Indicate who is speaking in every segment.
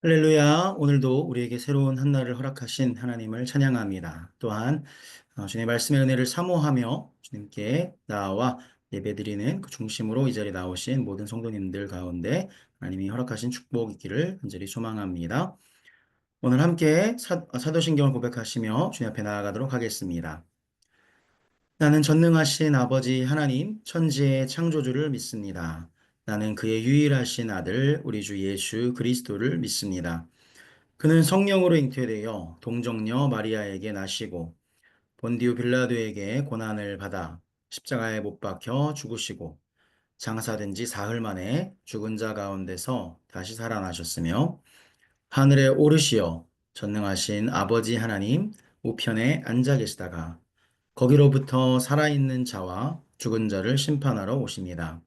Speaker 1: 할렐루야. 오늘도 우리에게 새로운 한 날을 허락하신 하나님을 찬양합니다. 또한 주님의 말씀의 은혜를 사모하며 주님께 나와 예배드리는 그 중심으로 이 자리에 나오신 모든 성도님들 가운데 하나님이 허락하신 축복 있기를 간절히 소망합니다. 오늘 함께 사도신경을 고백하시며 주님 앞에 나아가도록 하겠습니다. 나는 전능하신 아버지 하나님 천지의 창조주를 믿습니다. 나는 그의 유일하신 아들 우리 주 예수 그리스도를 믿습니다. 그는 성령으로 잉태되어 동정녀 마리아에게 나시고 본디오 빌라도에게 고난을 받아 십자가에 못 박혀 죽으시고 장사된 지 사흘 만에 죽은 자 가운데서 다시 살아나셨으며 하늘에 오르시어 전능하신 아버지 하나님 우편에 앉아 계시다가 거기로부터 살아있는 자와 죽은 자를 심판하러 오십니다.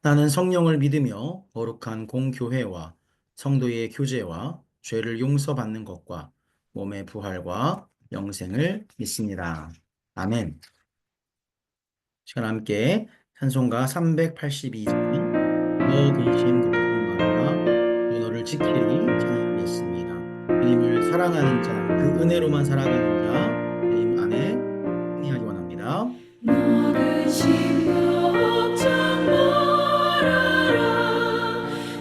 Speaker 1: 나는 성령을 믿으며 거룩한 공교회와 성도의 교제와 죄를 용서받는 것과 몸의 부활과 영생을 믿습니다. 아멘. 시간 함께 찬송가 382장 너 근심 걱정 말아라 주 너를 지키리 찬양하겠습니다. 주님을 사랑하는 자, 그 은혜로만 살아가는 자, 주님 안에 승리하기 원합니다.
Speaker 2: 너 근심 걱정 말아라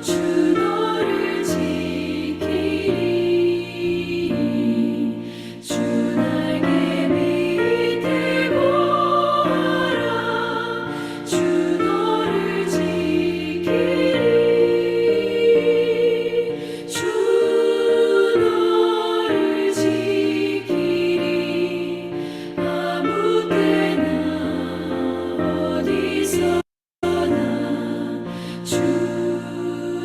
Speaker 2: 주 너를 지키리 주 날개 밑에 거하라 주 너를 지키리 주 너를 지키리 아무 때나 어디서나 주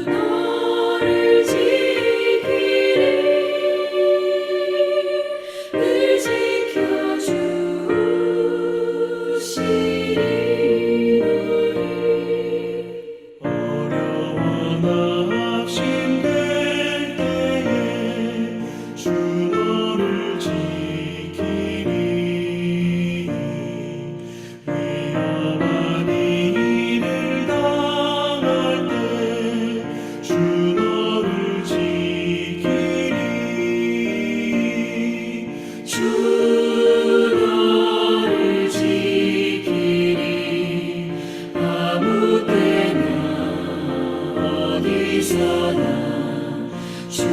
Speaker 2: 너를 지키리 늘 지켜주시리 너를
Speaker 3: 어려워 낙심될 때에 주 너를 지키리 위험한 일을 당할 때 주 너를 지키리 주 너를 지키리 아무 때나 어디서나 주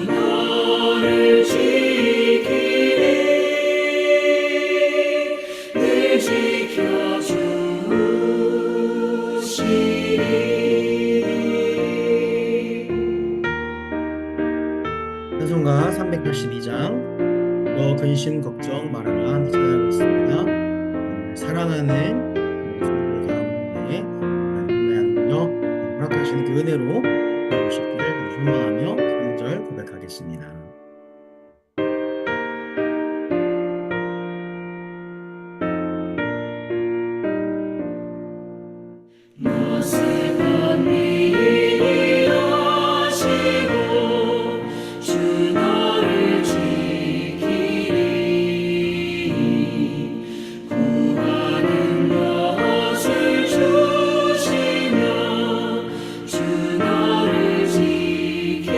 Speaker 3: 너를 지키리 늘 지켜주시리
Speaker 1: 찬송가 382장 너 근심 걱정 말아라 찬양하고 있습니다. 사랑하는 모든 성도들 가운데 하나님께서 허락하시는 그 은혜로 오시기를 소망하며 3절 고백하겠습니다.
Speaker 2: 너 슬픈 일이 오시고 주 너를 지키리 구하는 것을 주시며 주 너를 지키리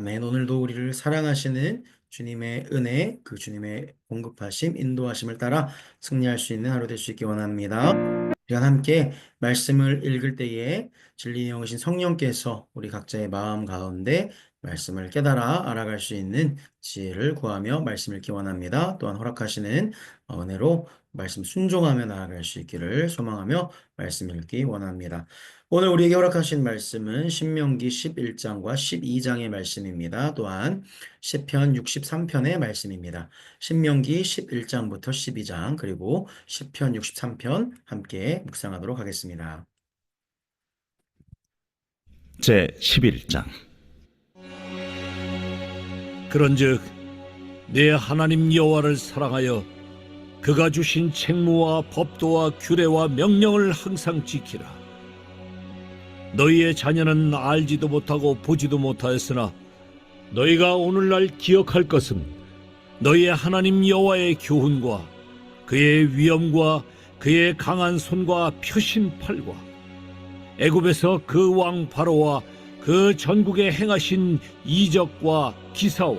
Speaker 1: 아멘. 오늘도 우리를 사랑하시는 주님의 은혜, 그 주님의 공급하심, 인도하심을 따라 승리할 수 있는 하루 될 수 있기 원합니다. 우리가 함께 말씀을 읽을 때에 진리의 영이신 성령께서 우리 각자의 마음 가운데 말씀을 깨달아 알아갈 수 있는 지혜를 구하며 말씀 읽기 원합니다. 또한 허락하시는 은혜로 말씀 순종하며 나아갈 수 있기를 소망하며 말씀 읽기 원합니다. 오늘 우리에게 허락하신 말씀은 신명기 11장과 12장의 말씀입니다. 또한 시편 63편의 말씀입니다. 신명기 11장부터 12장 그리고 시편 63편 함께 묵상하도록 하겠습니다.
Speaker 4: 제 11장.
Speaker 5: 그런즉 내 하나님 여호와를 사랑하여 그가 주신 책무와 법도와 규례와 명령을 항상 지키라. 너희의 자녀는 알지도 못하고 보지도 못하였으나 너희가 오늘날 기억할 것은 너희의 하나님 여호와의 교훈과 그의 위엄과 그의 강한 손과 펴신 팔과 애굽에서 그 왕 바로와 그 전국에 행하신 이적과 기사와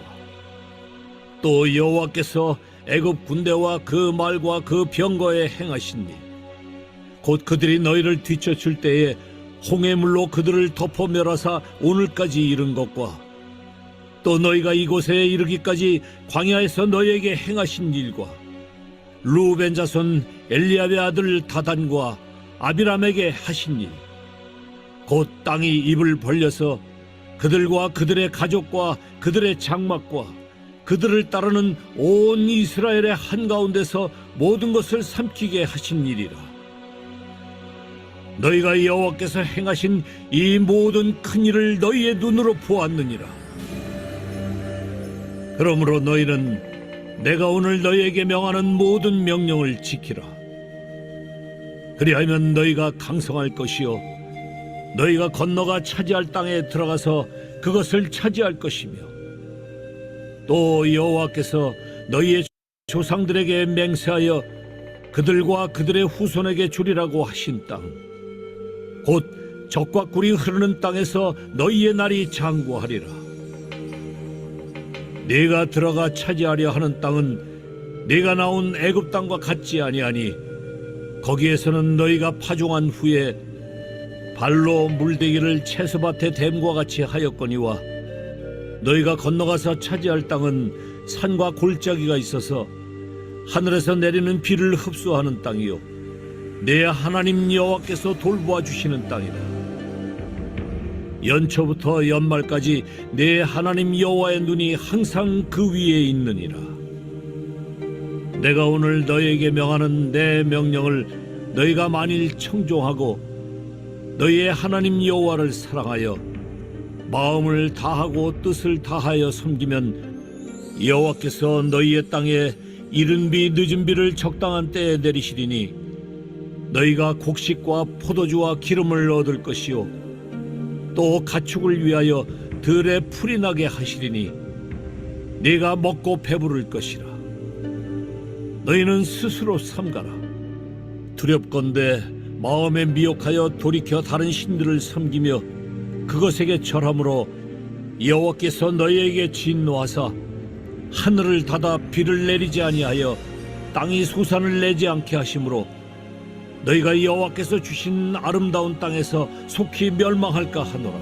Speaker 5: 또 여호와께서 애굽 군대와 그 말과 그 병거에 행하신 일, 곧 그들이 너희를 뒤쫓을 때에 홍해물로 그들을 덮어 멸하사 오늘까지 이른 것과 또 너희가 이곳에 이르기까지 광야에서 너희에게 행하신 일과 루벤 자손 엘리압의 아들 다단과 아비람에게 하신 일, 곧 땅이 입을 벌려서 그들과 그들의 가족과 그들의 장막과 그들을 따르는 온 이스라엘의 한가운데서 모든 것을 삼키게 하신 일이라. 너희가 여호와께서 행하신 이 모든 큰 일을 너희의 눈으로 보았느니라. 그러므로 너희는 내가 오늘 너희에게 명하는 모든 명령을 지키라. 그리하면 너희가 강성할 것이요 너희가 건너가 차지할 땅에 들어가서 그것을 차지할 것이며 또 여호와께서 너희의 조상들에게 맹세하여 그들과 그들의 후손에게 주리라고 하신 땅, 곧 젖과 꿀이 흐르는 땅에서 너희의 날이 장구하리라. 네가 들어가 차지하려 하는 땅은 네가 나온 애굽 땅과 같지 아니하니 거기에서는 너희가 파종한 후에 발로 물대기를 채소밭에 댐과 같이 하였거니와 너희가 건너가서 차지할 땅은 산과 골짜기가 있어서 하늘에서 내리는 비를 흡수하는 땅이요 내 하나님 여호와께서 돌보아 주시는 땅이다. 연초부터 연말까지 내 하나님 여호와의 눈이 항상 그 위에 있느니라. 내가 오늘 너희에게 명하는 내 명령을 너희가 만일 청종하고 너희의 하나님 여호와를 사랑하여 마음을 다하고 뜻을 다하여 섬기면 여호와께서 너희의 땅에 이른 비 늦은 비를 적당한 때에 내리시리니 너희가 곡식과 포도주와 기름을 얻을 것이요 또 가축을 위하여 들에 풀이 나게 하시리니 네가 먹고 배부를 것이라. 너희는 스스로 삼가라. 두렵건대 마음에 미혹하여 돌이켜 다른 신들을 섬기며 그것에게 절함으로 여호와께서 너희에게 진노하사 하늘을 닫아 비를 내리지 아니하여 땅이 소산을 내지 않게 하심으로 너희가 여호와께서 주신 아름다운 땅에서 속히 멸망할까 하노라.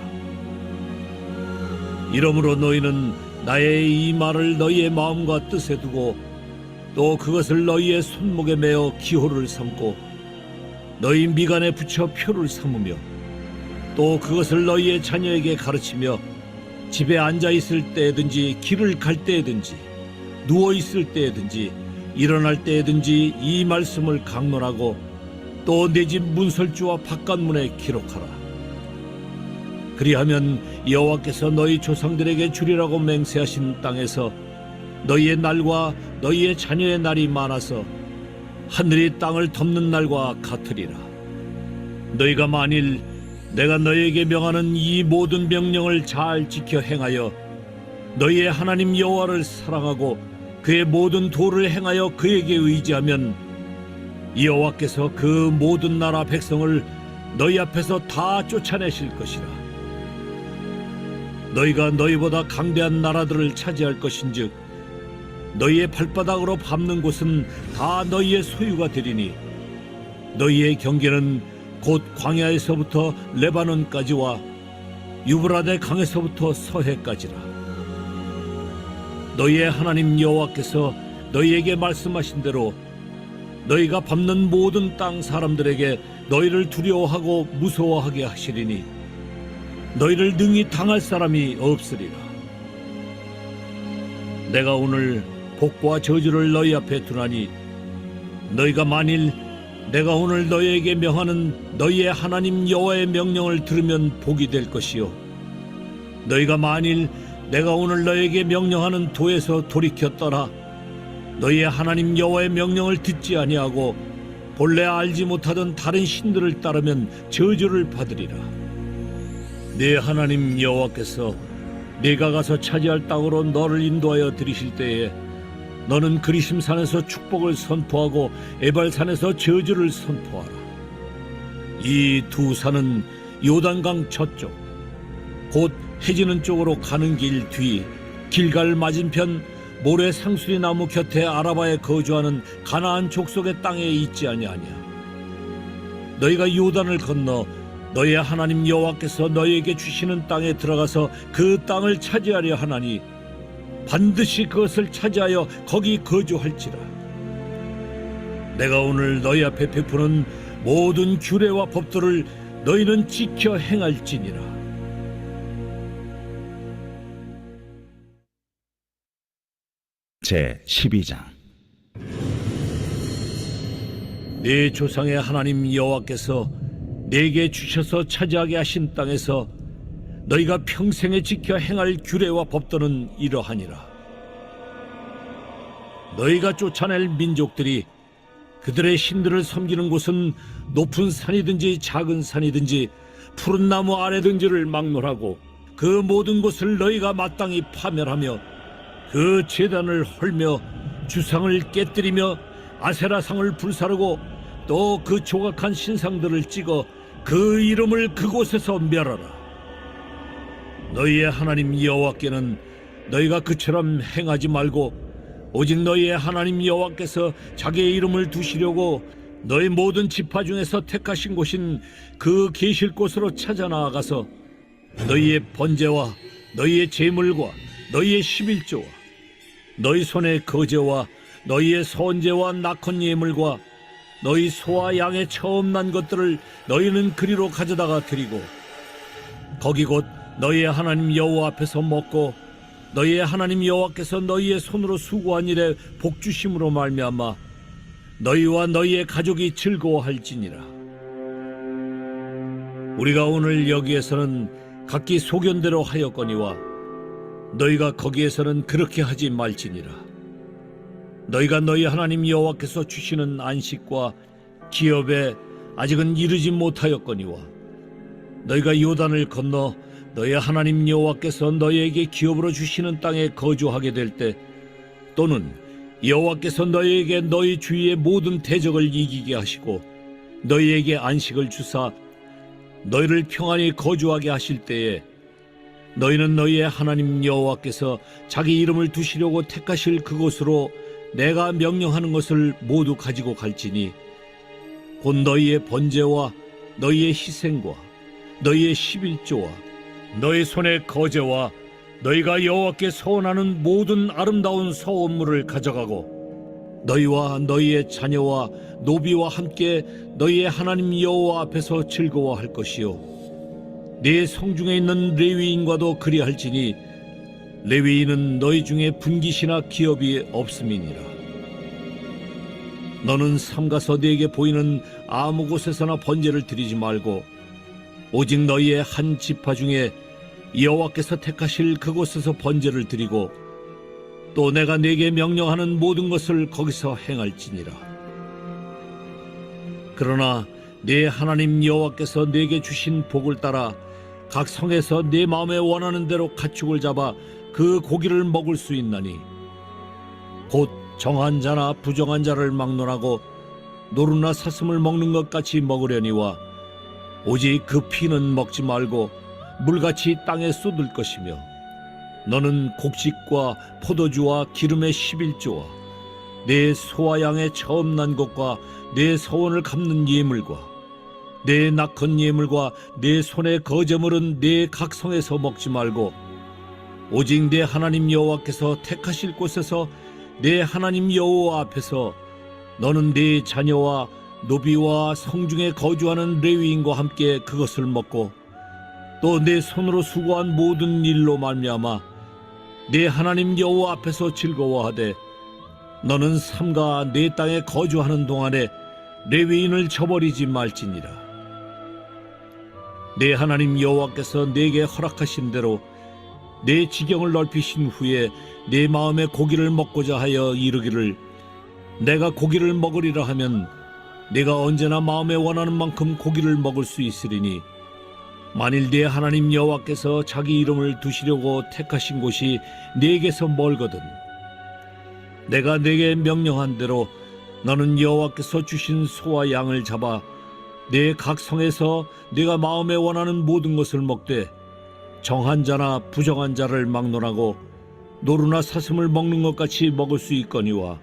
Speaker 5: 이러므로 너희는 나의 이 말을 너희의 마음과 뜻에 두고 또 그것을 너희의 손목에 매어 기호를 삼고 너희 미간에 붙여 표를 삼으며 또 그것을 너희의 자녀에게 가르치며 집에 앉아 있을 때든지 길을 갈 때든지 누워 있을 때든지 일어날 때든지 이 말씀을 강론하고 또 내 집 문설주와 바깥문에 기록하라. 그리하면 여호와께서 너희 조상들에게 주리라고 맹세하신 땅에서 너희의 날과 너희의 자녀의 날이 많아서 하늘이 땅을 덮는 날과 같으리라. 너희가 만일 내가 너희에게 명하는 이 모든 명령을 잘 지켜 행하여 너희의 하나님 여호와를 사랑하고 그의 모든 도를 행하여 그에게 의지하면 여호와께서 그 모든 나라 백성을 너희 앞에서 다 쫓아내실 것이라. 너희가 너희보다 강대한 나라들을 차지할 것인즉 너희의 발바닥으로 밟는 곳은 다 너희의 소유가 되리니 너희의 경계는 곧 광야에서부터 레바논까지와 유브라데 강에서부터 서해까지라. 너희의 하나님 여호와께서 너희에게 말씀하신 대로 너희가 밟는 모든 땅 사람들에게 너희를 두려워하고 무서워하게 하시리니 너희를 능히 당할 사람이 없으리라. 내가 오늘 복과 저주를 너희 앞에 두나니 너희가 만일 내가 오늘 너희에게 명하는 너희의 하나님 여호와의 명령을 들으면 복이 될 것이요 너희가 만일 내가 오늘 너희에게 명령하는 도에서 돌이켜 떠나 너희의 하나님 여호와의 명령을 듣지 아니하고 본래 알지 못하던 다른 신들을 따르면 저주를 받으리라. 네 하나님 여호와께서 네가 가서 차지할 땅으로 너를 인도하여 들이실 때에 너는 그리심산에서 축복을 선포하고 에발산에서 저주를 선포하라. 이 두 산은 요단강 저쪽 곧 해지는 쪽으로 가는 길 뒤 길갈 맞은편 모래 상수리 나무 곁에 아라바에 거주하는 가나안 족속의 땅에 있지 아니하냐. 너희가 요단을 건너 너희의 하나님 여호와께서 너희에게 주시는 땅에 들어가서 그 땅을 차지하려 하나니 반드시 그것을 차지하여 거기 거주할지라. 내가 오늘 너희 앞에 베푸는 모든 규례와 법도를 너희는 지켜 행할지니라.
Speaker 4: 제 12장.
Speaker 5: 네 조상의 하나님 여호와께서 네게 주셔서 차지하게 하신 땅에서 너희가 평생에 지켜 행할 규례와 법도는 이러하니라. 너희가 쫓아낼 민족들이 그들의 신들을 섬기는 곳은 높은 산이든지 작은 산이든지 푸른 나무 아래든지를 막론하고 그 모든 곳을 너희가 마땅히 파멸하며 그 제단을 헐며 주상을 깨뜨리며 아세라상을 불사르고 또 그 조각한 신상들을 찍어 그 이름을 그곳에서 멸하라. 너희의 하나님 여호와께는 너희가 그처럼 행하지 말고 오직 너희의 하나님 여호와께서 자기의 이름을 두시려고 너희 모든 지파 중에서 택하신 곳인 그 계실 곳으로 찾아 나아가서 너희의 번제와 너희의 제물과 너희의 11조와 너희 손의 거제와 너희의 선제와 낙헌 예물과 너희 소와 양의 처음 난 것들을 너희는 그리로 가져다가 드리고 거기 곧 너희의 하나님 여호와 앞에서 먹고 너희의 하나님 여호와께서 너희의 손으로 수고한 일에 복주심으로 말미암아 너희와 너희의 가족이 즐거워할지니라. 우리가 오늘 여기에서는 각기 소견대로 하였거니와 너희가 거기에서는 그렇게 하지 말지니라. 너희가 너희 하나님 여호와께서 주시는 안식과 기업에 아직은 이르지 못하였거니와 너희가 요단을 건너 너희 하나님 여호와께서 너희에게 기업으로 주시는 땅에 거주하게 될 때 또는 여호와께서 너희에게 너희 주위의 모든 대적을 이기게 하시고 너희에게 안식을 주사 너희를 평안히 거주하게 하실 때에 너희는 너희의 하나님 여호와께서 자기 이름을 두시려고 택하실 그곳으로 내가 명령하는 것을 모두 가지고 갈지니 곧 너희의 번제와 너희의 희생과 너희의 11조와 너희 손의 거제와 너희가 여호와께 서원하는 모든 아름다운 서원물을 가져가고 너희와 너희의 자녀와 노비와 함께 너희의 하나님 여호와 앞에서 즐거워할 것이요 네 성중에 있는 레위인과도 그리할지니 레위인은 너희 중에 분깃이나 기업이 없음이니라. 너는 삼가서 네게 보이는 아무 곳에서나 번제를 드리지 말고 오직 너희의 한 지파 중에 여호와께서 택하실 그곳에서 번제를 드리고 또 내가 네게 명령하는 모든 것을 거기서 행할지니라. 그러나 네 하나님 여호와께서 네게 주신 복을 따라 각 성에서 네 마음에 원하는 대로 가축을 잡아 그 고기를 먹을 수 있나니 곧 정한 자나 부정한 자를 막론하고 노루나 사슴을 먹는 것 같이 먹으려니와 오직 그 피는 먹지 말고 물같이 땅에 쏟을 것이며 너는 곡식과 포도주와 기름의 11조와 내 소와 양의 처음 난 것과 내 서원을 갚는 예물과 내 낙헌 예물과 내 손의 거제물은 내 각성에서 먹지 말고 오직 내 하나님 여호와께서 택하실 곳에서 내 하나님 여호와 앞에서 너는 네 자녀와 노비와 성중에 거주하는 레위인과 함께 그것을 먹고 또 내 손으로 수고한 모든 일로 말미암아 내 하나님 여호와 앞에서 즐거워하되 너는 삼가 내 땅에 거주하는 동안에 레위인을 저버리지 말지니라. 내 하나님 여호와께서 내게 허락하신 대로 내 지경을 넓히신 후에 내 마음에 고기를 먹고자 하여 이르기를 내가 고기를 먹으리라 하면 내가 언제나 마음에 원하는 만큼 고기를 먹을 수 있으리니 만일 내 하나님 여호와께서 자기 이름을 두시려고 택하신 곳이 네게서 멀거든 내가 네게 명령한 대로 너는 여호와께서 주신 소와 양을 잡아 내 각성에서 네가 마음에 원하는 모든 것을 먹되 정한 자나 부정한 자를 막론하고 노루나 사슴을 먹는 것 같이 먹을 수 있거니와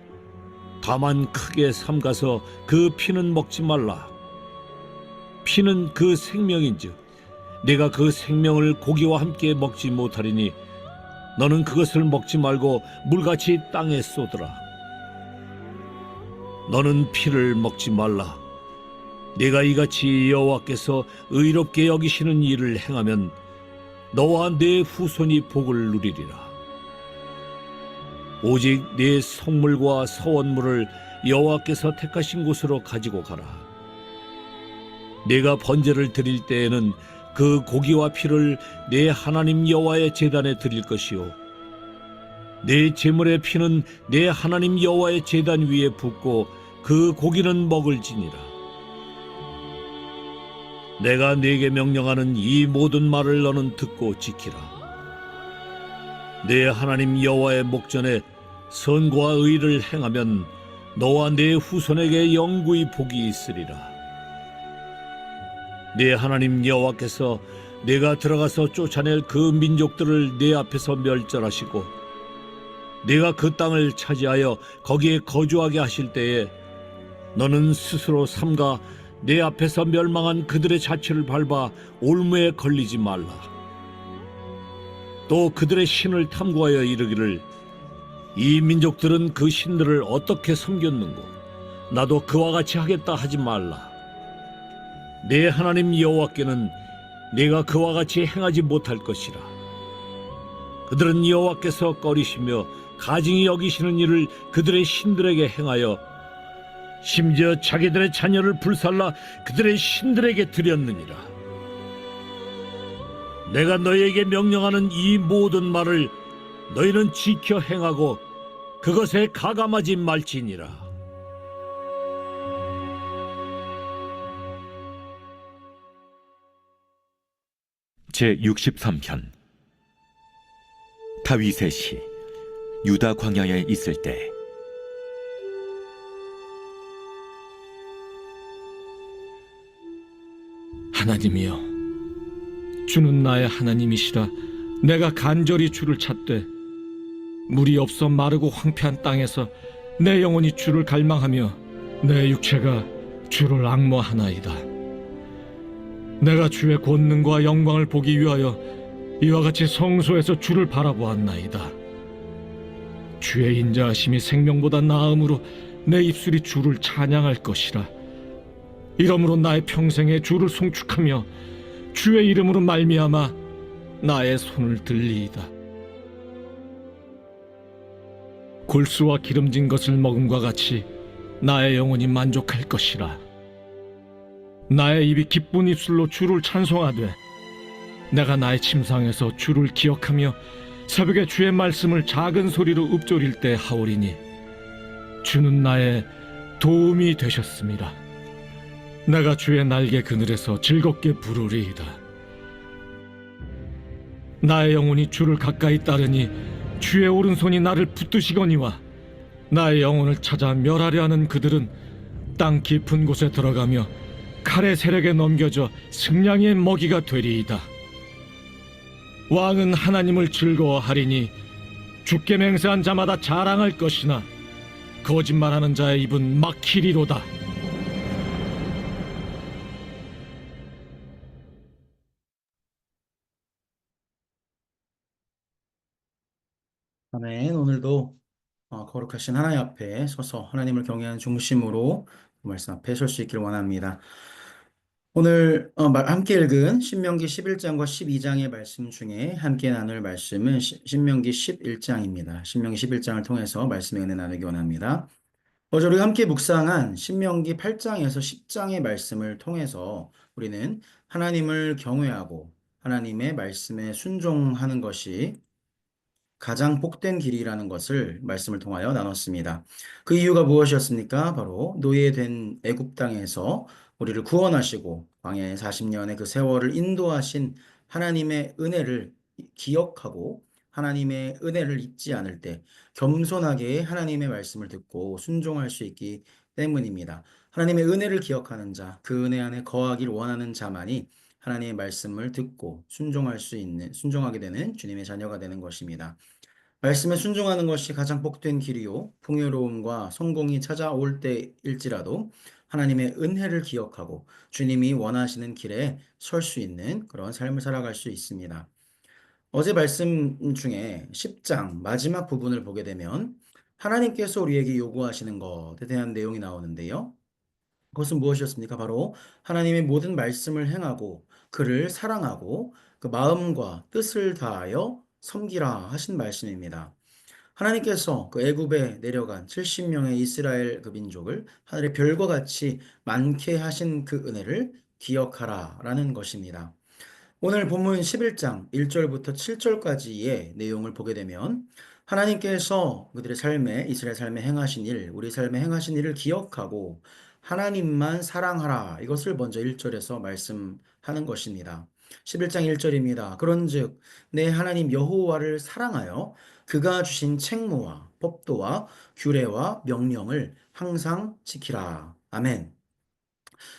Speaker 5: 다만 크게 삼가서 그 피는 먹지 말라. 피는 그 생명인즉 내가 그 생명을 고기와 함께 먹지 못하리니 너는 그것을 먹지 말고 물같이 땅에 쏟으라. 너는 피를 먹지 말라. 내가 이같이 여호와께서 의롭게 여기시는 일을 행하면 너와 내 후손이 복을 누리리라. 오직 내 성물과 서원물을 여호와께서 택하신 곳으로 가지고 가라. 내가 번제를 드릴 때에는 그 고기와 피를 내 하나님 여호와의 제단에 드릴 것이요 내 제물의 피는 내 하나님 여호와의 제단 위에 붓고 그 고기는 먹을지니라. 내가 네게 명령하는 이 모든 말을 너는 듣고 지키라. 내 하나님 여호와의 목전에 선과 의를 행하면 너와 내 후손에게 영구히 복이 있으리라. 내 하나님 여호와께서 내가 들어가서 쫓아낼 그 민족들을 내 앞에서 멸절하시고 내가 그 땅을 차지하여 거기에 거주하게 하실 때에 너는 스스로 삼가 내 앞에서 멸망한 그들의 자취를 밟아 올무에 걸리지 말라. 또 그들의 신을 탐구하여 이르기를 이 민족들은 그 신들을 어떻게 섬겼는고 나도 그와 같이 하겠다 하지 말라. 내 하나님 여호와께는 내가 그와 같이 행하지 못할 것이라. 그들은 여호와께서 꺼리시며 가증히 여기시는 일을 그들의 신들에게 행하여 심지어 자기들의 자녀를 불살라 그들의 신들에게 드렸느니라. 내가 너희에게 명령하는 이 모든 말을 너희는 지켜 행하고 그것에 가감하지 말지니라.
Speaker 4: 제63편 다윗의 시 유다 광야에 있을 때
Speaker 6: 하나님이여, 주는 나의 하나님이시라. 내가 간절히 주를 찾되 물이 없어 마르고 황폐한 땅에서 내 영혼이 주를 갈망하며 내 육체가 주를 앙모하나이다. 내가 주의 권능과 영광을 보기 위하여 이와 같이 성소에서 주를 바라보았나이다. 주의 인자하심이 생명보다 나음으로 내 입술이 주를 찬양할 것이라. 이러므로 나의 평생에 주를 송축하며 주의 이름으로 말미암아 나의 손을 들리이다. 골수와 기름진 것을 먹음과 같이 나의 영혼이 만족할 것이라. 나의 입이 기쁜 입술로 주를 찬송하되 내가 나의 침상에서 주를 기억하며 새벽에 주의 말씀을 작은 소리로 읊조릴 때 하오리니 주는 나의 도움이 되셨습니다. 내가 주의 날개 그늘에서 즐겁게 부르리이다. 나의 영혼이 주를 가까이 따르니 주의 오른손이 나를 붙드시거니와 나의 영혼을 찾아 멸하려 하는 그들은 땅 깊은 곳에 들어가며 칼의 세력에 넘겨져 승량의 먹이가 되리이다. 왕은 하나님을 즐거워하리니 주께 맹세한 자마다 자랑할 것이나 거짓말하는 자의 입은 막히리로다.
Speaker 1: 아멘. 오늘도 거룩하신 하나님 앞에 서서 하나님을 경외하는 중심으로 그 말씀 앞에 설 수 있기를 원합니다. 오늘 함께 읽은 신명기 11장과 12장의 말씀 중에 함께 나눌 말씀은 신명기 11장입니다. 신명기 11장을 통해서 말씀의 은혜 나누기 원합니다. 어제 우리가 함께 묵상한 신명기 8장에서 10장의 말씀을 통해서 우리는 하나님을 경외하고 하나님의 말씀에 순종하는 것이 가장 복된 길이라는 것을 말씀을 통하여 나눴습니다. 그 이유가 무엇이었습니까? 바로 노예된 애굽 땅에서 우리를 구원하시고 광야의 40년의 그 세월을 인도하신 하나님의 은혜를 기억하고 하나님의 은혜를 잊지 않을 때 겸손하게 하나님의 말씀을 듣고 순종할 수 있기 때문입니다. 하나님의 은혜를 기억하는 자, 그 은혜 안에 거하길 원하는 자만이 하나님의 말씀을 듣고 순종하게 되는 주님의 자녀가 되는 것입니다. 말씀에 순종하는 것이 가장 복된 길이요, 풍요로움과 성공이 찾아올 때일지라도 하나님의 은혜를 기억하고 주님이 원하시는 길에 설 수 있는 그런 삶을 살아갈 수 있습니다. 어제 말씀 중에 10장 마지막 부분을 보게 되면 하나님께서 우리에게 요구하시는 것에 대한 내용이 나오는데요. 그것은 무엇이었습니까? 바로 하나님의 모든 말씀을 행하고 그를 사랑하고 그 마음과 뜻을 다하여 섬기라 하신 말씀입니다. 하나님께서 그 애굽에 내려간 70명의 이스라엘 그 민족을 하늘의 별과 같이 많게 하신 그 은혜를 기억하라라는 것입니다. 오늘 본문 11장 1절부터 7절까지의 내용을 보게 되면 하나님께서 그들의 삶에 이스라엘 삶에 행하신 일, 우리 삶에 행하신 일을 기억하고 하나님만 사랑하라. 이것을 먼저 1절에서 말씀하는 것입니다. 11장 1절입니다. 그런즉 내 하나님 여호와를 사랑하여 그가 주신 책무와 법도와 규례와 명령을 항상 지키라. 아멘.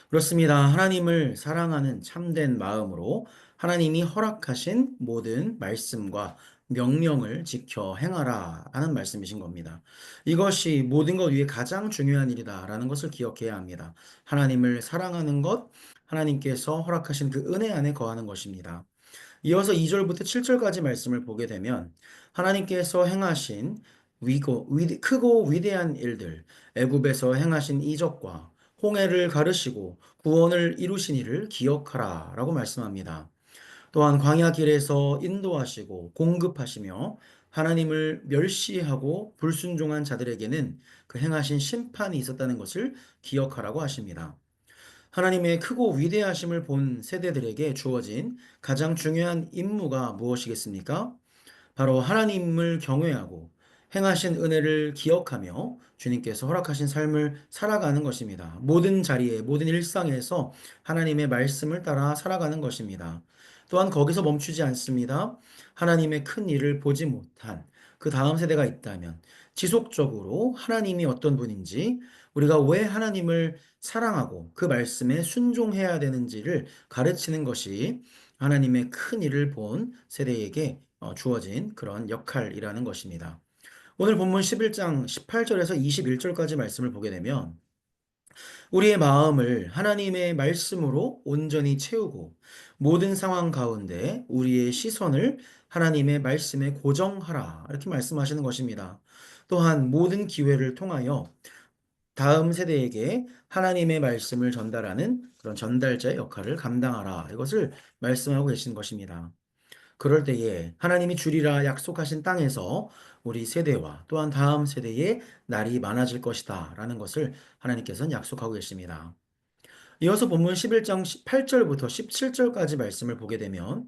Speaker 1: 그렇습니다. 하나님을 사랑하는 참된 마음으로 하나님이 허락하신 모든 말씀과 명령을 지켜 행하라 하는 말씀이신 겁니다. 이것이 모든 것 위에 가장 중요한 일이다라는 것을 기억해야 합니다. 하나님을 사랑하는 것, 하나님께서 허락하신 그 은혜 안에 거하는 것입니다. 이어서 2절부터 7절까지 말씀을 보게 되면 하나님께서 행하신 크고 위대한 일들, 애굽에서 행하신 이적과 홍해를 가르시고 구원을 이루신 이를 기억하라 라고 말씀합니다. 또한 광야 길에서 인도하시고 공급하시며 하나님을 멸시하고 불순종한 자들에게는 그 행하신 심판이 있었다는 것을 기억하라고 하십니다. 하나님의 크고 위대하심을 본 세대들에게 주어진 가장 중요한 임무가 무엇이겠습니까? 바로 하나님을 경외하고 행하신 은혜를 기억하며 주님께서 허락하신 삶을 살아가는 것입니다. 모든 자리에, 모든 일상에서 하나님의 말씀을 따라 살아가는 것입니다. 또한 거기서 멈추지 않습니다. 하나님의 큰 일을 보지 못한 그 다음 세대가 있다면 지속적으로 하나님이 어떤 분인지, 우리가 왜 하나님을 사랑하고 그 말씀에 순종해야 되는지를 가르치는 것이 하나님의 큰 일을 본 세대에게 주어진 그런 역할이라는 것입니다. 오늘 본문 11장 18절에서 21절까지 말씀을 보게 되면 우리의 마음을 하나님의 말씀으로 온전히 채우고 모든 상황 가운데 우리의 시선을 하나님의 말씀에 고정하라 이렇게 말씀하시는 것입니다. 또한 모든 기회를 통하여 다음 세대에게 하나님의 말씀을 전달하는 그런 전달자의 역할을 감당하라 이것을 말씀하고 계신 것입니다. 그럴 때에 하나님이 주리라 약속하신 땅에서 우리 세대와 또한 다음 세대의 날이 많아질 것이다 라는 것을 하나님께서는 약속하고 계십니다. 이어서 본문 11장 8절부터 17절까지 말씀을 보게 되면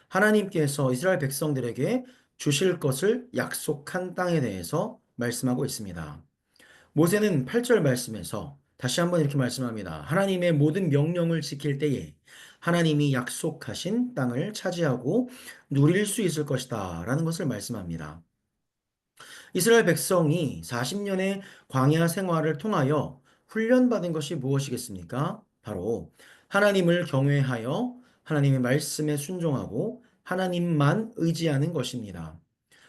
Speaker 1: 하나님께서 이스라엘 백성들에게 주실 것을 약속한 땅에 대해서 말씀하고 있습니다. 모세는 8절 말씀에서 다시 한번 이렇게 말씀합니다. 하나님의 모든 명령을 지킬 때에 하나님이 약속하신 땅을 차지하고 누릴 수 있을 것이다 라는 것을 말씀합니다. 이스라엘 백성이 40년의 광야 생활을 통하여 훈련받은 것이 무엇이겠습니까? 바로 하나님을 경외하여 하나님의 말씀에 순종하고 하나님만 의지하는 것입니다.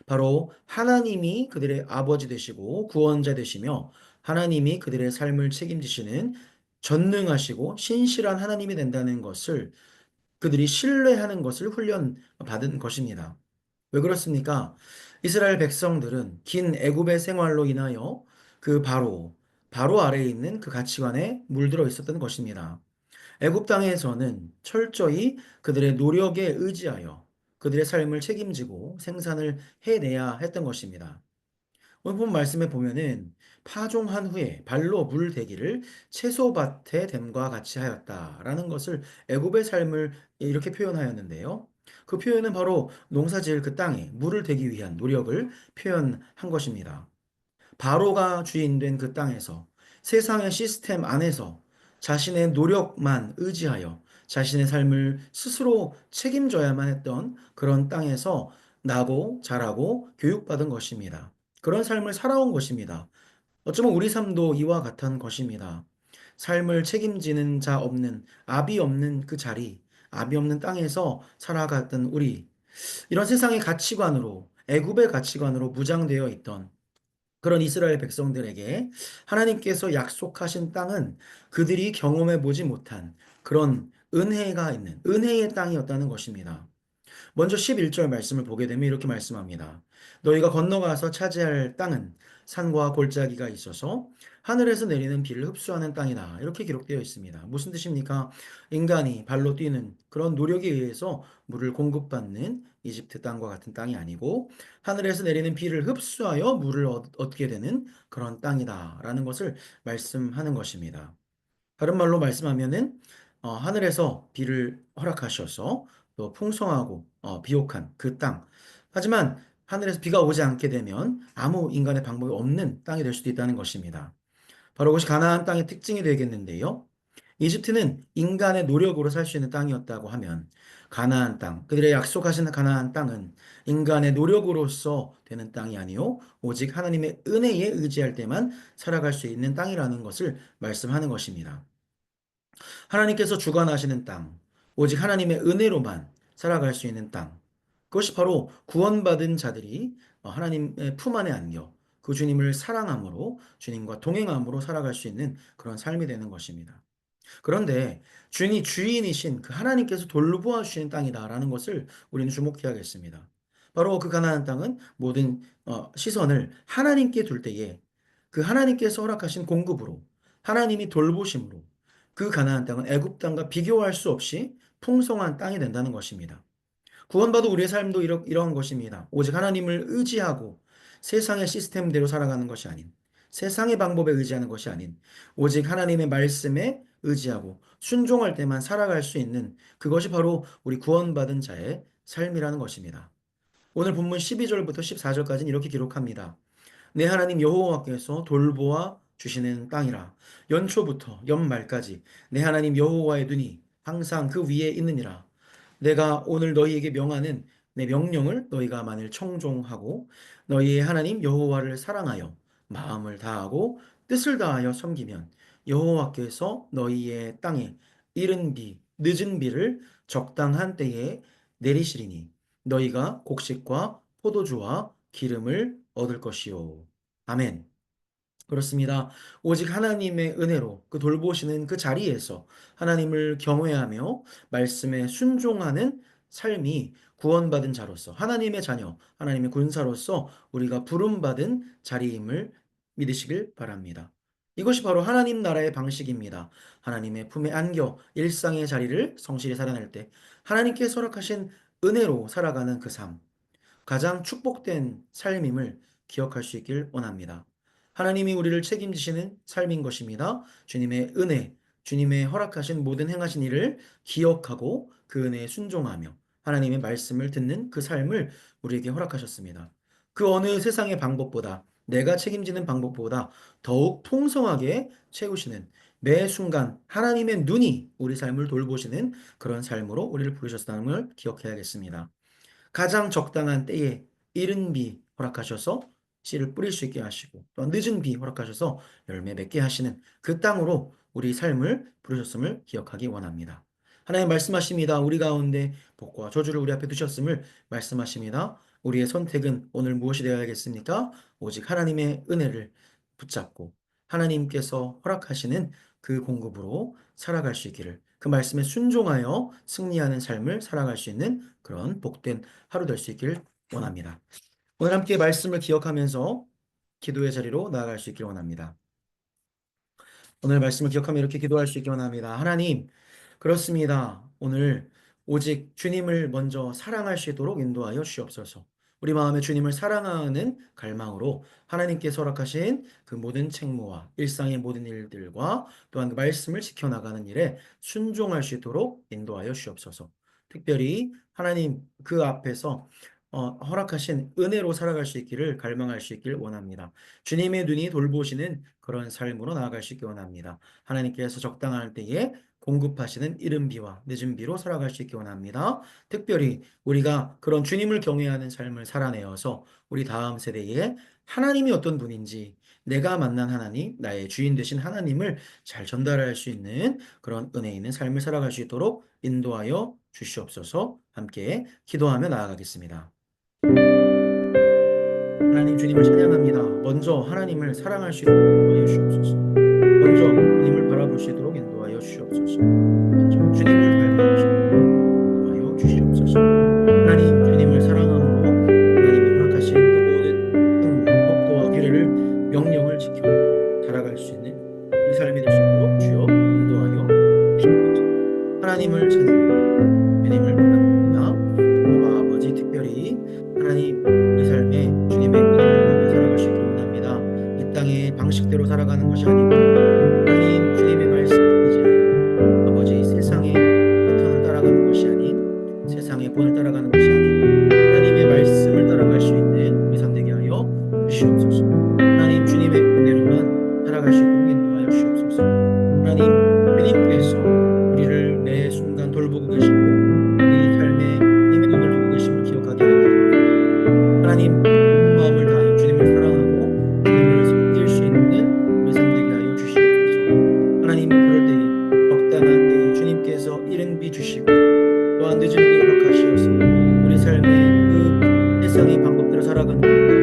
Speaker 1: 바로 하나님이 그들의 아버지 되시고 구원자 되시며 하나님이 그들의 삶을 책임지시는 전능하시고 신실한 하나님이 된다는 것을 그들이 신뢰하는 것을 훈련받은 것입니다. 왜 그렇습니까? 이스라엘 백성들은 긴 애굽의 생활로 인하여 그 바로 아래에 있는 그 가치관에 물들어 있었던 것입니다. 애굽 땅에서는 철저히 그들의 노력에 의지하여 그들의 삶을 책임지고 생산을 해내야 했던 것입니다. 오늘 본 말씀에 보면은 파종한 후에 발로 물 대기를 채소밭에 됨과 같이 하였다라는 것을 애굽의 삶을 이렇게 표현하였는데요. 그 표현은 바로 농사지을 그 땅에 물을 대기 위한 노력을 표현한 것입니다. 바로가 주인된 그 땅에서 세상의 시스템 안에서 자신의 노력만 의지하여 자신의 삶을 스스로 책임져야만 했던 그런 땅에서 나고 자라고 교육받은 것입니다. 그런 삶을 살아온 것입니다. 어쩌면 우리 삶도 이와 같은 것입니다. 삶을 책임지는 자 없는, 압이 없는 그 자리, 압이 없는 땅에서 살아갔던 우리, 이런 세상의 가치관으로, 애굽의 가치관으로 무장되어 있던 그런 이스라엘 백성들에게 하나님께서 약속하신 땅은 그들이 경험해 보지 못한 그런 은혜가 있는 은혜의 땅이었다는 것입니다. 먼저 11절 말씀을 보게 되면 이렇게 말씀합니다. 너희가 건너가서 차지할 땅은 산과 골짜기가 있어서 하늘에서 내리는 비를 흡수하는 땅이다. 이렇게 기록되어 있습니다. 무슨 뜻입니까? 인간이 발로 뛰는 그런 노력에 의해서 물을 공급받는 이집트 땅과 같은 땅이 아니고 하늘에서 내리는 비를 흡수하여 물을 얻게 되는 그런 땅이다라는 것을 말씀하는 것입니다. 다른 말로 말씀하면은 하늘에서 비를 허락하셔서 또 풍성하고 비옥한 그 땅. 하지만 하늘에서 비가 오지 않게 되면 아무 인간의 방법이 없는 땅이 될 수도 있다는 것입니다. 바로 그것이 가나안 땅의 특징이 되겠는데요. 이집트는 인간의 노력으로 살 수 있는 땅이었다고 하면 가나안 땅, 그들의 약속하신 가나안 땅은 인간의 노력으로서 되는 땅이 아니요 오직 하나님의 은혜에 의지할 때만 살아갈 수 있는 땅이라는 것을 말씀하는 것입니다. 하나님께서 주관하시는 땅, 오직 하나님의 은혜로만 살아갈 수 있는 땅. 그것이 바로 구원받은 자들이 하나님의 품 안에 안겨 그 주님을 사랑함으로 주님과 동행함으로 살아갈 수 있는 그런 삶이 되는 것입니다. 그런데 주인이신 그 하나님께서 돌보아 주시는 땅이다라는 것을 우리는 주목해야겠습니다. 바로 그 가나안 땅은 모든 시선을 하나님께 둘 때에 그 하나님께서 허락하신 공급으로 하나님이 돌보심으로 그 가나안 땅은 애굽 땅과 비교할 수 없이 풍성한 땅이 된다는 것입니다. 구원받은 우리의 삶도 이런 것입니다. 오직 하나님을 의지하고 세상의 시스템대로 살아가는 것이 아닌, 세상의 방법에 의지하는 것이 아닌, 오직 하나님의 말씀에 의지하고 순종할 때만 살아갈 수 있는 그것이 바로 우리 구원받은 자의 삶이라는 것입니다. 오늘 본문 12절부터 14절까지는 이렇게 기록합니다. 내 하나님 여호와께서 돌보아 주시는 땅이라. 연초부터 연말까지 내 하나님 여호와의 눈이 항상 그 위에 있느니라. 내가 오늘 너희에게 명하는 내 명령을 너희가 만일 청종하고 너희의 하나님 여호와를 사랑하여 마음을 다하고 뜻을 다하여 섬기면 여호와께서 너희의 땅에 이른 비, 늦은 비를 적당한 때에 내리시리니 너희가 곡식과 포도주와 기름을 얻을 것이요. 아멘. 그렇습니다. 오직 하나님의 은혜로 그 돌보시는 그 자리에서 하나님을 경외하며 말씀에 순종하는 삶이 구원받은 자로서 하나님의 자녀, 하나님의 군사로서 우리가 부름받은 자리임을 믿으시길 바랍니다. 이것이 바로 하나님 나라의 방식입니다. 하나님의 품에 안겨 일상의 자리를 성실히 살아낼 때 하나님께서 허락하신 은혜로 살아가는 그 삶, 가장 축복된 삶임을 기억할 수 있길 원합니다. 하나님이 우리를 책임지시는 삶인 것입니다. 주님의 은혜, 주님의 허락하신 모든 행하신 일을 기억하고 그 은혜에 순종하며 하나님의 말씀을 듣는 그 삶을 우리에게 허락하셨습니다. 그 어느 세상의 방법보다 내가 책임지는 방법보다 더욱 풍성하게 채우시는 매 순간 하나님의 눈이 우리 삶을 돌보시는 그런 삶으로 우리를 부르셨다는 걸 기억해야겠습니다. 가장 적당한 때에 이른 비 허락하셔서 씨를 뿌릴 수 있게 하시고 또 늦은 비 허락하셔서 열매 맺게 하시는 그 땅으로 우리 삶을 부르셨음을 기억하기 원합니다. 하나님 말씀하십니다. 우리 가운데 복과 저주를 우리 앞에 두셨음을 말씀하십니다. 우리의 선택은 오늘 무엇이 되어야겠습니까? 오직 하나님의 은혜를 붙잡고 하나님께서 허락하시는 그 공급으로 살아갈 수 있기를, 그 말씀에 순종하여 승리하는 삶을 살아갈 수 있는 그런 복된 하루 될 수 있기를 원합니다. 오늘 함께 말씀을 기억하면서 기도의 자리로 나아갈 수 있기를 원합니다. 오늘 말씀을 기억하며 이렇게 기도할 수 있기 원합니다. 하나님, 그렇습니다. 오늘 오직 주님을 먼저 사랑할 수 있도록 인도하여 주시옵소서. 우리 마음에 주님을 사랑하는 갈망으로 하나님께서 허락하신 그 모든 책무와 일상의 모든 일들과 또한 그 말씀을 지켜나가는 일에 순종할 수 있도록 인도하여 주시옵소서. 특별히 하나님 그 앞에서 허락하신 은혜로 살아갈 수 있기를 갈망할 수 있기를 원합니다. 주님의 눈이 돌보시는 그런 삶으로 나아갈 수 있기 원합니다. 하나님께서 적당할 때에 공급하시는 이른 비와 늦은 비로 살아갈 수 있기 원합니다. 특별히 우리가 그런 주님을 경외하는 삶을 살아내어서 우리 다음 세대에 하나님이 어떤 분인지, 내가 만난 하나님, 나의 주인 되신 하나님을 잘 전달할 수 있는 그런 은혜 있는 삶을 살아갈 수 있도록 인도하여 주시옵소서. 함께 기도하며 나아가겠습니다. 하나님, 주님을 찬양합니다. 먼저 하나님을 사랑할 수 있도록 인도하여 주시옵소서. 먼저 주님을 바라볼 수 있도록 인도하여 주시옵소서. 먼저 주님을 닮아 인도하여 주시옵소서. 하나님, 주님을 사랑함으로 하나님이 허락하신 그 모든 뜻과 법도와 규례를 명령을 지켜 살아갈 수 있는 이 삶이 될 수 있도록 주여 인도하여 주시옵소서. 하나님을 찬양합니다. 주님을 바랍니다. 아바 아버지, 특별히 하나님 우리 삶에 주님의 은혜를 보며 살아갈 수 있기를 원합니다. 이 땅의 방식대로 살아가는 것이 아니고 하나님 주님의 말씀을 의지하여 아버지 세상의 패턴을 따라가는 것이 아닌, 세상의 본을 따라가는 것이 아닌 하나님의 말씀을 따라갈 수 있는 우리 삶 되게 하여 주시옵소서. 하나님 주님의 은혜로만 살아갈 수 있도록 인도하여 주시옵소서. 하나님 주님께서 우리를 매 순간 돌보고 계시고 우리 삶에 힘의 눈을 주고 계심을 기억하게 하여 주옵소서. 하나님 마음을 다하여 주님을 사랑하고 주님을 섬길 수 있는 우리 삶 되게 하여 주시옵소서. 하나님 그럴 때에 적당한 때에 주님께서 이른 비 주시고 또한 늦은 비 허락하시어서 우리 삶의 그 세상의 방법대로 살아가는 것보다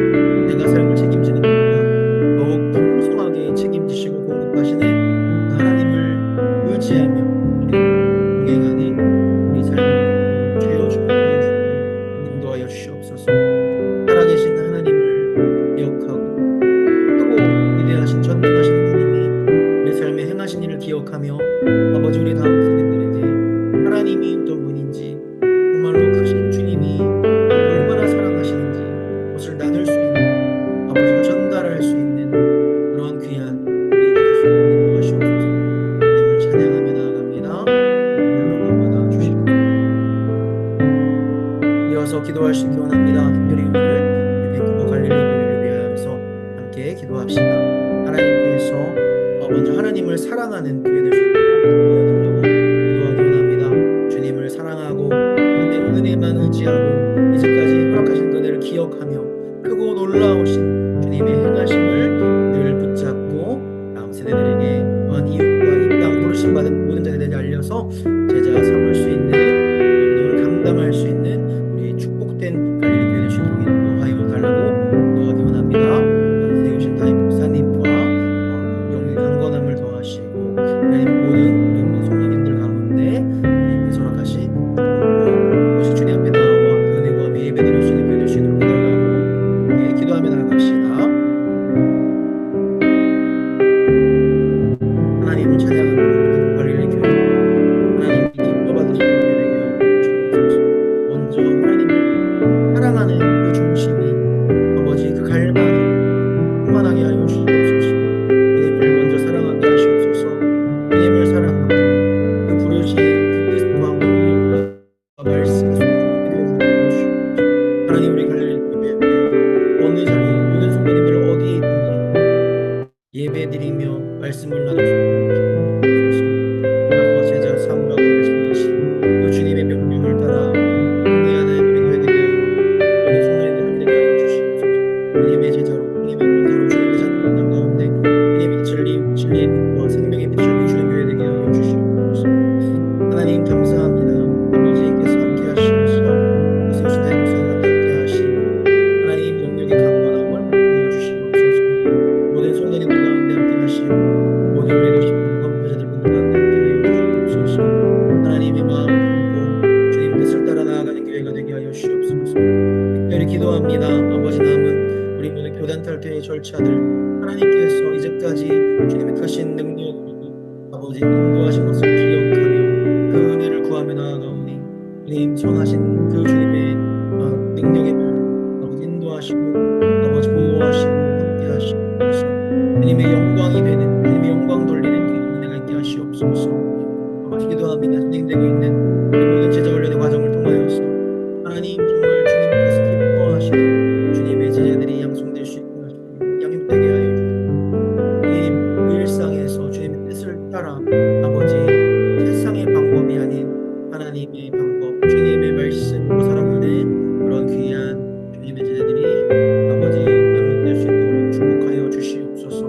Speaker 1: 내가 삶을 책임지는 것보다 더욱 풍성하게 책임지시고 공급하시는 그 하나님을 의지하며 동행하는 우리 삶을 주여 주옵소서. 인도하여 주시옵소서. 살아계신 하나님을 기억하고 크고 위대하신 전능하신 하나님이 우리 삶에 행하신 일을 기억하며 아버지 우리 다음 세대들에게 하나님이 어떤 분인지, 정말로 크신 주님이 얼마나 사랑하시는지 그것을 나눌 수 있는, 아버지가 전달할 수 있는 그러한 귀한 우리가 될 수 있는 인도하시옵소서. 하나님을 찬양하며 나아갑니다. 물러가 받아주시옵소서. 이어서 기도할 수 있기 원합니다. 특별히 오늘 밴쿠버 갈릴리 교회를 위하여서 함께 기도합시다. 하나님께서 먼저 하나님을 사랑하는 교회 될 수 있도록 도와달라고 기도하기 원합니다. 주님을 사랑하고 주님의 은혜만 의지하고 이제까지 허락하신 은혜를 기억하며 크고 놀라우신 주님의 행하심을 늘 붙잡고 다음 세대들에게 또한 이웃과 이 땅 부르심받은 모든 자들에게 알려서 제자 삼을 수 있는, 능력을 감당할 수 있는 우리 축복된 갈릴리 교회 될 수 있도록 인도하여 달라고 기도하기 원합니다. 세우신 담임 목사님과 영의 강건함을 더하시고 하나님 모든 우리 성도님들 가운데 하나님께서 허락하신 오직 주님 앞에 나와 은혜 구하며 예배드릴 수 있는 교회 될 수 있도록 해달라고 기도하며 나아갑시다. 하나님을 찬양합니다. 갈릴리 교회 하나님 기뻐 받으시는 교회 되게 하여 주옵소서. 기도의 절차들 하나님께서 이제까지 주님의 크신 능력으로 아버지 인도하신 것을 기억하며 그 은혜를 구하며 나아가오니 주님 선하신 그 주님의 능력의 말 아버지 인도하시고 아버지 보호하시고 함께하시고 주님의 영광이 되는 주님의 영광 돌리는 그 은혜가 있게 하시옵소서. 아버지 기도합니다. 진행되고 있는 이 모든 제자 훈련의 과정을 통하여서 하나님 정말 주님께서 기뻐하시는 주님의 제자들이 양성될 수 있고 양육되게 하여 주시고 주님 그 일상에서 주님의 뜻을 따라 아버지 세상의 방법이 아닌 하나님의 방법 주님의 말씀으로 살아가는 그런 귀한 주님의 제자들이 아버지 양육될 수 있도록 축복하여 주시옵소서.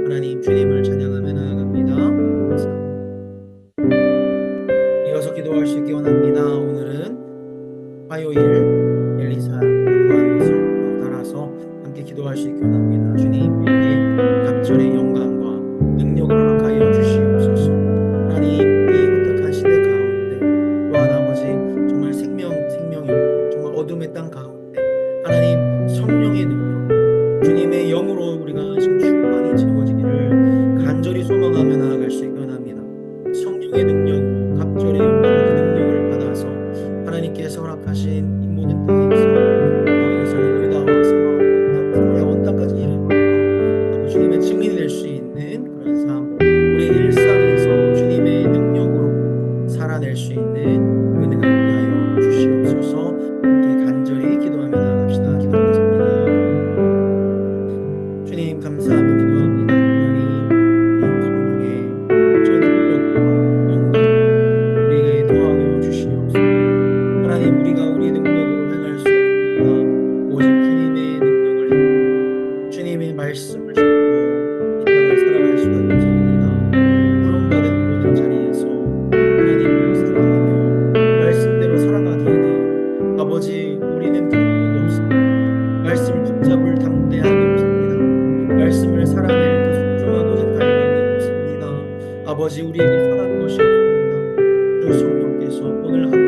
Speaker 1: 하나님 주님을 찬양하며 나아갑니다. 이어서 기도할 수 있기 원합니다. 오늘은 화요일 엘리사 구한 것을 따라서 함께 기도할 수 있기 원합니다. 주님 우리에게 각절의 영광과 능력을 허락하여 주시옵소서. 하나님 이 혼탁한 시대 가운데 또한 아버지 정말 생명이 정말 어둠의 땅 가운데 하나님 성령의 능력 주님의 영으로 우리가 지금 충만히 채워지기를 간절히 소망하며 나아갈 수 있기 원합니다. 성령의 능력으로 각절의 영광과 그 능력을 받아서 하나님께서 허락하신 이 모든 땅에서 예루살렘 유다와 사마리아 온 땅까지 이르러 주님의 증인이 될 수 있는 그런 삶 우리 일상에서 주님의 능력으로 살아낼 수 있는 은혜가 있게 하여 주시옵소서. 함께 간절히 기도하며 나아갑시다. 기도하겠습니다. 주님 감사하며 기도합니다. 하나님 성령의 저희 능력과 영광 우리에게 더하여 주시옵소서. 하나님 우리가 우리 능력으로 행할 수 없습니다. 오직 주님의 능력을 힘입어 주님의 말씀을 듣고 이 땅을 살아갈 수가 있습니다. 부름받은 모든 자리에서 하나님을 사랑하며 말씀대로 살아가기에는 아버지 우리는 그 능력이 없습니다. 말씀을 붙잡을 담대함이 없습니다. 말씀을 살아낼 그 순종하고자 갈망이 없습니다. 아버지 우리에게 선한 것이 없습니다. 주 성령께서 오늘 하루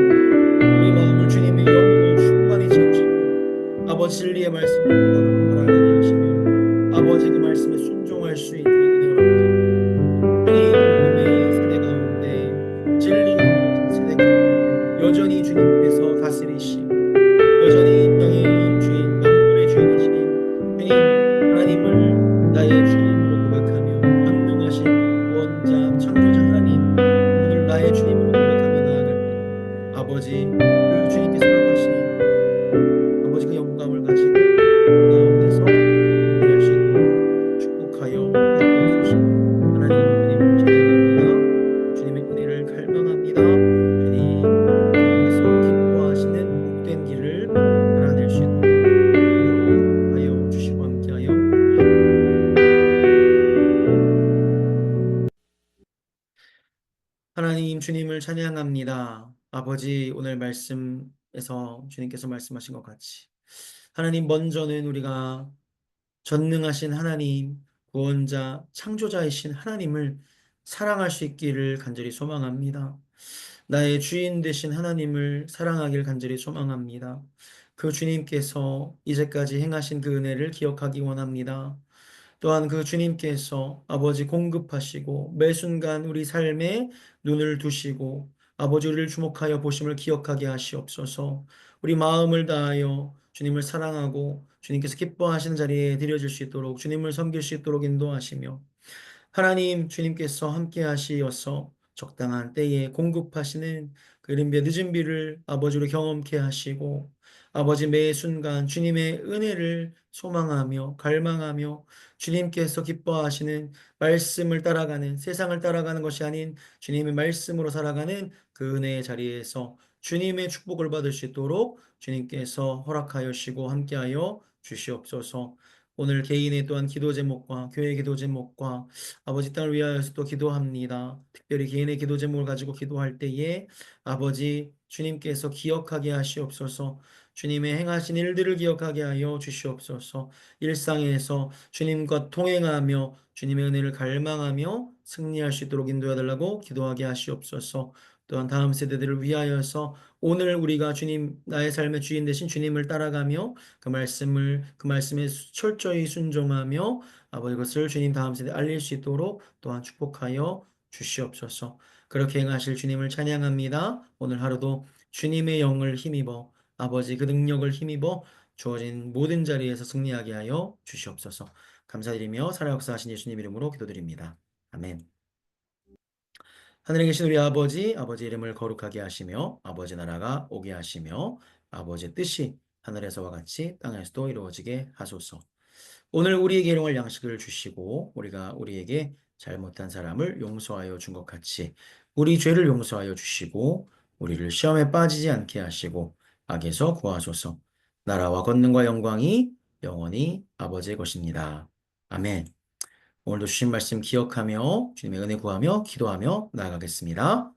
Speaker 1: 우리 마음을 주님의 영으로 충만히 채우시고 아버지 진리의 말씀을 따라 살아가게 하시며 아버지 그 말씀에 순종할 수 있는 은혜를 주님 세대 가운데 진리가 없는 세대 가운데 여전히 주님께서 다스리시고 여전히 이 땅의 주인 만물의 주인이신 주님 하나님을 나의 주님으로 고백하며 전능하신 구원자 창조자 하나님 오늘 나의 주님으로 고백하며 나아갈 때 아버지 그 주님께서 허락하신 아버지 그 영광을 가지고 가운데서 은혜할 수 있도록 축복하여 주옵소서. 하나님 주님을 찬양합니다. 주님의 은혜를 갈망합니다. 주님께서 기뻐하시는 복된 길을 살아낼 수 있도록 하여 주시고 함께하여 하나님 주님을 찬양합니다. 아버지 오늘 말씀에서 주님께서 말씀하신 것 같이 하나님 먼저는 우리가 전능하신 하나님 구원자 창조자이신 하나님을 사랑할 수 있기를 간절히 소망합니다. 나의 주인 되신 하나님을 사랑하길 간절히 소망합니다. 그 주님께서 이제까지 행하신 그 은혜를 기억하기 원합니다. 또한 그 주님께서 아버지 공급하시고 매 순간 우리 삶에 눈을 두시고 아버지 우리를 주목하여 보심을 기억하게 하시옵소서. 우리 마음을 다하여 주님을 사랑하고 주님께서 기뻐하시는 자리에 드려질 수 있도록 주님을 섬길 수 있도록 인도하시며 하나님 주님께서 함께 하시어서 적당한 때에 공급하시는 그 이른비 늦은 비를 아버지로 경험케 하시고 아버지 매 순간 주님의 은혜를 소망하며 갈망하며 주님께서 기뻐하시는 말씀을 따라가는 세상을 따라가는 것이 아닌 주님의 말씀으로 살아가는 그 은혜의 자리에서 주님의 축복을 받을 수 있도록 주님께서 허락하여 주시고 함께하여 주시옵소서. 오늘 개인의 또한 기도 제목과 교회 기도 제목과 아버지 땅을 위하여서 또 기도합니다. 특별히 개인의 기도 제목을 가지고 기도할 때에 아버지 주님께서 기억하게 하시옵소서. 주님의 행하신 일들을 기억하게 하여 주시옵소서. 일상에서 주님과 통행하며 주님의 은혜를 갈망하며 승리할 수 있도록 인도해 달라고 기도하게 하시옵소서. 또한 다음 세대들을 위하여서 오늘 우리가 주님, 나의 삶의 주인 되신 주님을 따라가며 그 말씀에 철저히 순종하며 아버지 것을 주님 다음 세대에 알릴 수 있도록 또한 축복하여 주시옵소서. 그렇게 행하실 주님을 찬양합니다. 오늘 하루도 주님의 영을 힘입어 아버지 그 능력을 힘입어 주어진 모든 자리에서 승리하게 하여 주시옵소서. 감사드리며 살아 역사하신 예수님 이름으로 기도드립니다. 아멘. 하늘에 계신 우리 아버지, 아버지 이름을 거룩하게 하시며 아버지 나라가 오게 하시며 아버지의 뜻이 하늘에서와 같이 땅에서도 이루어지게 하소서. 오늘 우리에게 일용할 양식을 주시고 우리가 우리에게 잘못한 사람을 용서하여 준 것 같이 우리 죄를 용서하여 주시고 우리를 시험에 빠지지 않게 하시고 악에서 구하소서. 나라와 권능과 영광이 영원히 아버지의 것입니다. 아멘. 오늘도 주신 말씀 기억하며 주님의 은혜 구하며 기도하며 나아가겠습니다.